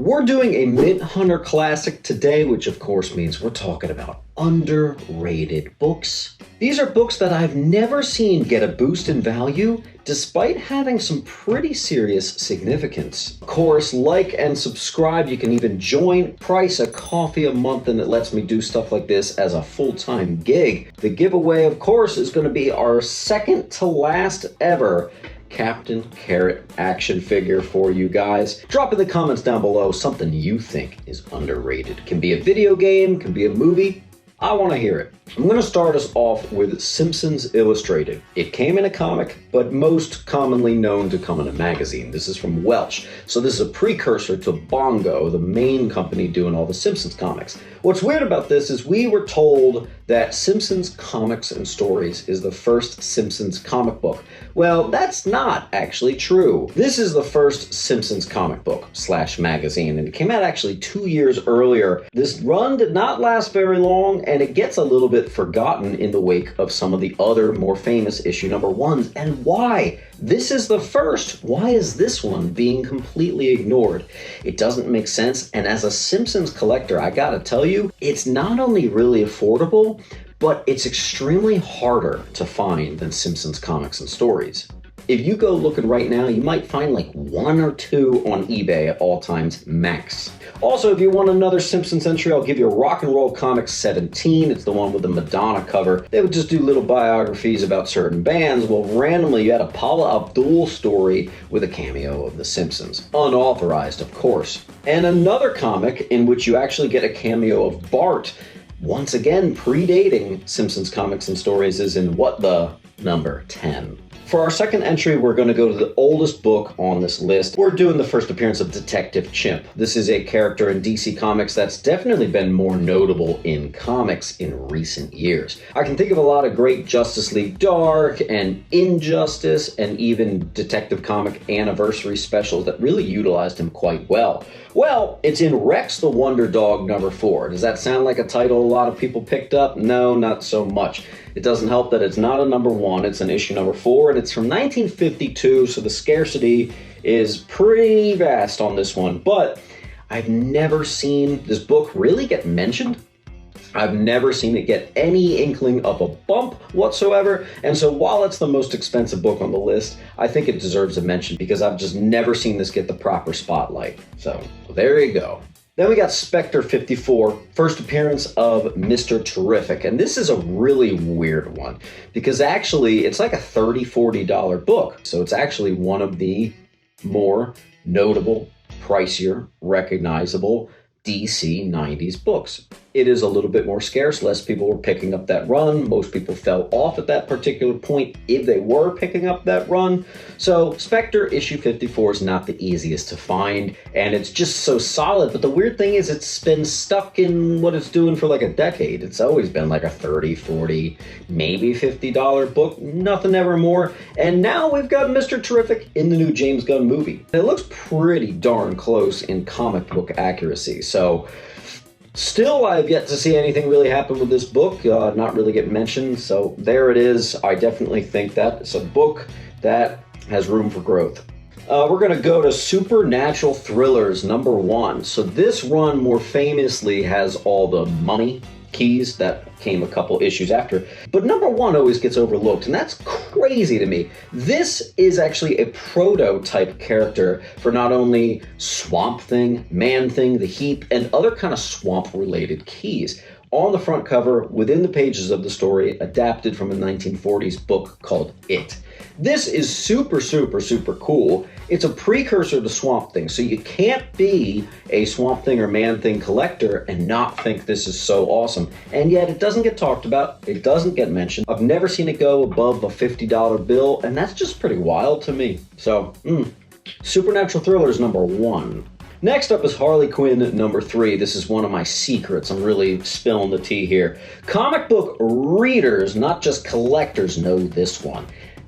We're doing a Mint Hunter Classic today, which of course means we're talking about underrated books. These are books that I've never seen get a boost in value, despite having some pretty serious significance. Of course, like and subscribe. You can even join. Price a coffee a month, and it lets me do stuff like this as a full-time gig. The giveaway, of course, is going to be our second to last ever Captain Carrot action figure for you guys. Drop in the comments down below something you think is underrated. Can be a video game, can be a movie. I want to hear it. I'm going to start us off with Simpsons Illustrated. It came in a comic, but most commonly known to come in a magazine. This is from Welch, so this is a precursor to Bongo, the main company doing all the Simpsons comics. What's weird about this is we were told that Simpsons Comics and Stories is the first Simpsons comic book. Well, that's not actually true. This is the first Simpsons comic book / magazine, and it came out actually 2 years earlier. This run did not last very long, and it gets a little bit forgotten in the wake of some of the other more famous issue number ones. And why? This is the first. Why is this one being completely ignored? It doesn't make sense, and as a Simpsons collector, I gotta tell you, it's not only really affordable, but it's extremely harder to find than Simpsons Comics and Stories. If you go looking right now, you might find like 1 or 2 on eBay at all times max. Also, if you want another Simpsons entry, I'll give you a Rock and Roll Comics 17. It's the one with the Madonna cover. They would just do little biographies about certain bands. Well, randomly, you had a Paula Abdul story with a cameo of The Simpsons. Unauthorized, of course. And another comic in which you actually get a cameo of Bart. Once again, predating Simpsons Comics and Stories is in What the number 10. For our second entry, we're going to go to the oldest book on this list. We're doing the first appearance of Detective Chimp. This is a character in DC Comics that's definitely been more notable in comics in recent years. I can think of a lot of great Justice League Dark and Injustice and even Detective Comic anniversary specials that really utilized him quite well. Well, it's in Rex the Wonder Dog number 4. Does that sound like a title a lot of people picked up? No, not so much. It doesn't help that it's not a number 1, it's an issue number 4, and it's from 1952, so the scarcity is pretty vast on this one. But I've never seen this book really get mentioned. I've never seen it get any inkling of a bump whatsoever, and so while it's the most expensive book on the list, I think it deserves a mention because I've just never seen this get the proper spotlight. So there you go. Then we got Spectre 54, first appearance of Mr. Terrific. And this is a really weird one because actually it's like a $30, $40 book. So it's actually one of the more notable, pricier, recognizable DC 90s books. It is a little bit more scarce. Less people were picking up that run. Most people fell off at that particular point if they were picking up that run. So Spectre issue 54 is not the easiest to find, and it's just so solid. But the weird thing is it's been stuck in what it's doing for like a decade. It's always been like a $30, $40, maybe $50 book, nothing ever more. And now we've got Mr. Terrific in the new James Gunn movie. It looks pretty darn close in comic book accuracy. So still, I've yet to see anything really happen with this book, not really get mentioned, so there it is. I definitely think that it's a book that has room for growth. We're going to go to Supernatural Thrillers number 1. So this run more famously has all the Mummy keys that came a couple issues after, but number 1 always gets overlooked, and that's crazy to me. This is actually a prototype character for not only Swamp Thing, Man Thing, the Heap, and other kind of swamp-related keys. On the front cover, within the pages of the story, adapted from a 1940s book called It. This is super, super, super cool. It's a precursor to Swamp Thing, so you can't be a Swamp Thing or Man Thing collector and not think this is so awesome. And yet it doesn't get talked about, it doesn't get mentioned. I've never seen it go above a $50 bill, and that's just pretty wild to me. So, Supernatural Thrillers number 1. Next up is Harley Quinn number 3. This is one of my secrets. I'm really spilling the tea here. Comic book readers, not just collectors, know this one.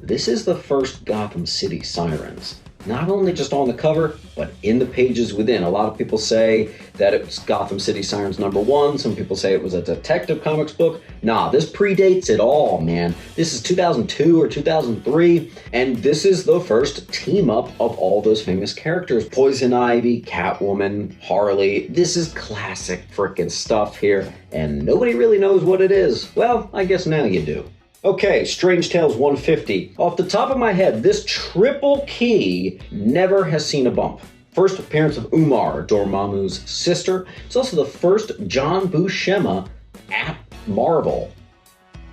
This is the first Gotham City Sirens. not only just on the cover, but in the pages within. A lot of people say that it was Gotham City Sirens #1. Some people say it was a Detective Comics book. Nah, this predates it all, man. This is 2002 or 2003, and this is the first team-up of all those famous characters. Poison Ivy, Catwoman, Harley. This is classic frickin' stuff here, and nobody really knows what it is. Well, I guess now you do. Okay, Strange Tales 150. Off the top of my head, this triple key never has seen a bump. First appearance of Umar, Dormammu's sister. It's also the first John Buscema at Marvel.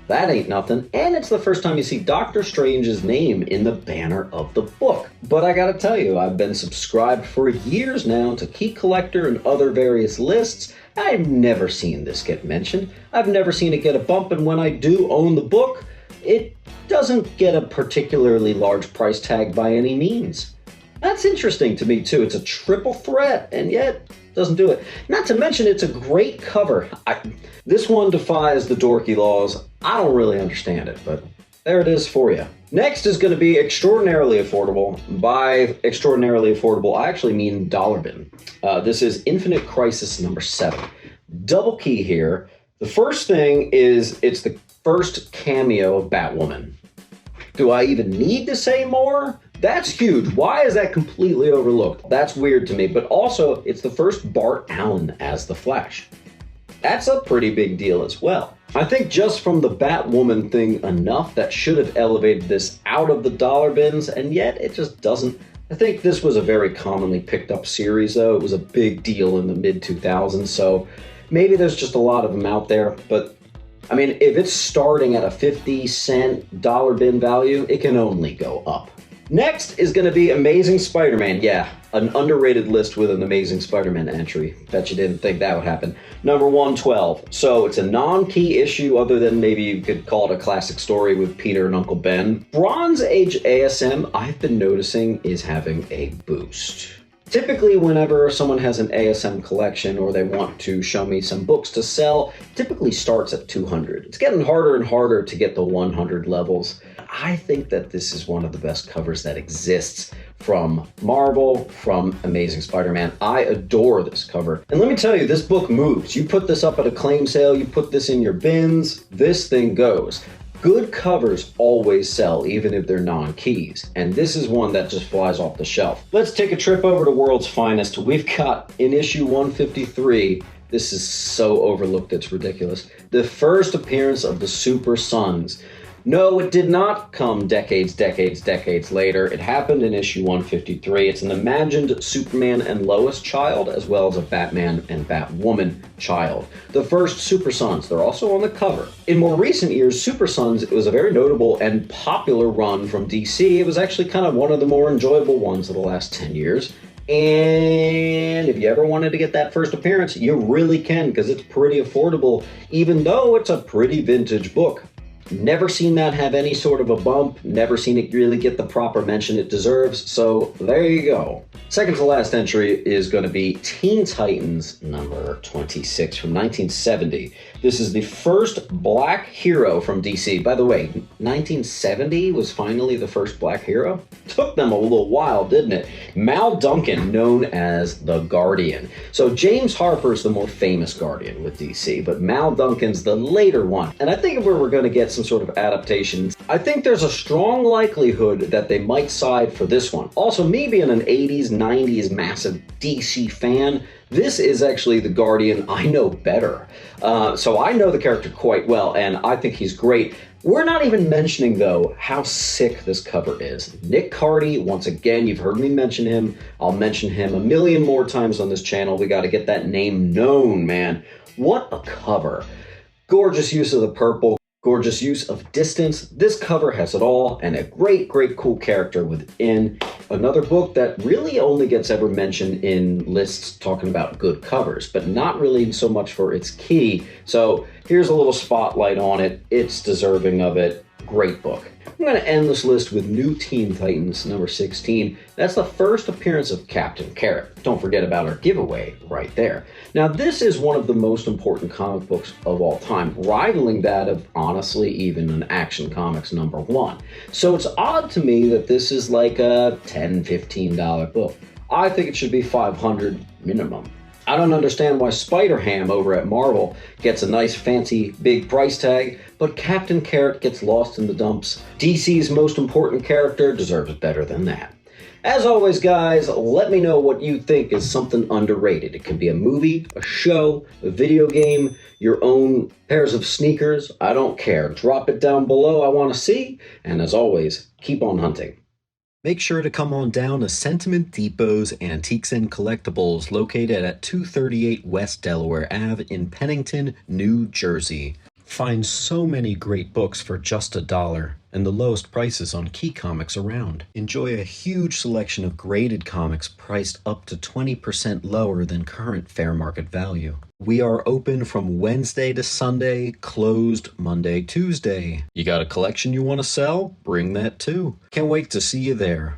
That ain't nothing. And it's the first time you see Doctor Strange's name in the banner of the book. But I gotta tell you, I've been subscribed for years now to Key Collector and other various lists. I've never seen this get mentioned. I've never seen it get a bump, and when I do own the book, it doesn't get a particularly large price tag by any means. That's interesting to me too. It's a triple threat, and yet doesn't do it. Not to mention it's a great cover. This one defies the dorky laws. I don't really understand it, but there it is for you. Next is going to be extraordinarily affordable. By extraordinarily affordable, I actually mean dollar bin. This is Infinite Crisis #7. Double key here. The first thing is it's the first cameo of Batwoman. Do I even need to say more? That's huge. Why is that completely overlooked? That's weird to me. But also, it's the first Bart Allen as the Flash. That's a pretty big deal as well. I think just from the Batwoman thing enough that should have elevated this out of the dollar bins, and yet it just doesn't. I think this was a very commonly picked up series though. It was a big deal in the mid-2000s, so maybe there's just a lot of them out there, but I mean, if it's starting at a 50-cent dollar bin value, it can only go up. Next is going to be Amazing Spider-Man. Yeah, an underrated list with an Amazing Spider-Man entry. Bet you didn't think that would happen. Number 112. So it's a non-key issue other than maybe you could call it a classic story with Peter and Uncle Ben. Bronze Age ASM, I've been noticing, is having a boost. Typically, whenever someone has an ASM collection or they want to show me some books to sell, it typically starts at 200. It's getting harder and harder to get the 100 levels. I think that this is one of the best covers that exists from Marvel, from Amazing Spider-Man. I adore this cover. And let me tell you, this book moves. You put this up at a claim sale, you put this in your bins, this thing goes. Good covers always sell, even if they're non-keys, and this is one that just flies off the shelf. Let's take a trip over to World's Finest. We've got, in issue 153, this is so overlooked it's ridiculous, the first appearance of the Super Sons. No, it did not come decades later. It happened in issue 153. It's an imagined Superman and Lois child, as well as a Batman and Batwoman child. The first Super Sons, they're also on the cover. In more recent years, Super Sons, it was a very notable and popular run from DC. It was actually kind of one of the more enjoyable ones of the last 10 years. And if you ever wanted to get that first appearance, you really can, because it's pretty affordable, even though it's a pretty vintage book. Never seen that have any sort of a bump, never seen it really get the proper mention it deserves, so there you go. Second to last entry is going to be Teen Titans number 26 from 1970. This is the first black hero from DC. By the way, 1970 was finally the first black hero? Took them a little while, didn't it? Mal Duncan, known as the Guardian. So James Harper's the more famous Guardian with DC, but Mal Duncan's the later one. And I think if we were going to get some sort of adaptations, I think there's a strong likelihood that they might side for this one. Also, me being an 80s, 90s massive DC fan, this is actually the Guardian I know better. So I know the character quite well, and I think he's great. We're not even mentioning, though, how sick this cover is. Nick Cardy, once again, you've heard me mention him. I'll mention him a million more times on this channel. We got to get that name known, man. What a cover. Gorgeous use of the purple. Gorgeous use of distance. This cover has it all, and a great, cool character within. Another book that really only gets ever mentioned in lists talking about good covers, but not really so much for its key. So here's a little spotlight on it. It's deserving of it. Great book. I'm going to end this list with New Teen Titans number 16. That's the first appearance of Captain Carrot. Don't forget about our giveaway right there. Now, this is one of the most important comic books of all time, rivaling that of, honestly, even an Action Comics number 1. So it's odd to me that this is like a $10, $15 book. I think it should be $500 minimum. I don't understand why Spider-Ham over at Marvel gets a nice fancy big price tag, but Captain Carrot gets lost in the dumps. DC's most important character deserves better than that. As always, guys, let me know what you think is something underrated. It could be a movie, a show, a video game, your own pairs of sneakers. I don't care. Drop it down below. I want to see. And as always, keep on hunting. Make sure to come on down to Sentiment Depot's Antiques and Collectibles, located at 238 West Delaware Ave in Pennington, New Jersey. Find so many great books for just $1 and the lowest prices on key comics around. Enjoy a huge selection of graded comics priced up to 20% lower than current fair market value. We are open from Wednesday to Sunday, closed Monday, Tuesday. You got a collection you want to sell? Bring that too. Can't wait to see you there.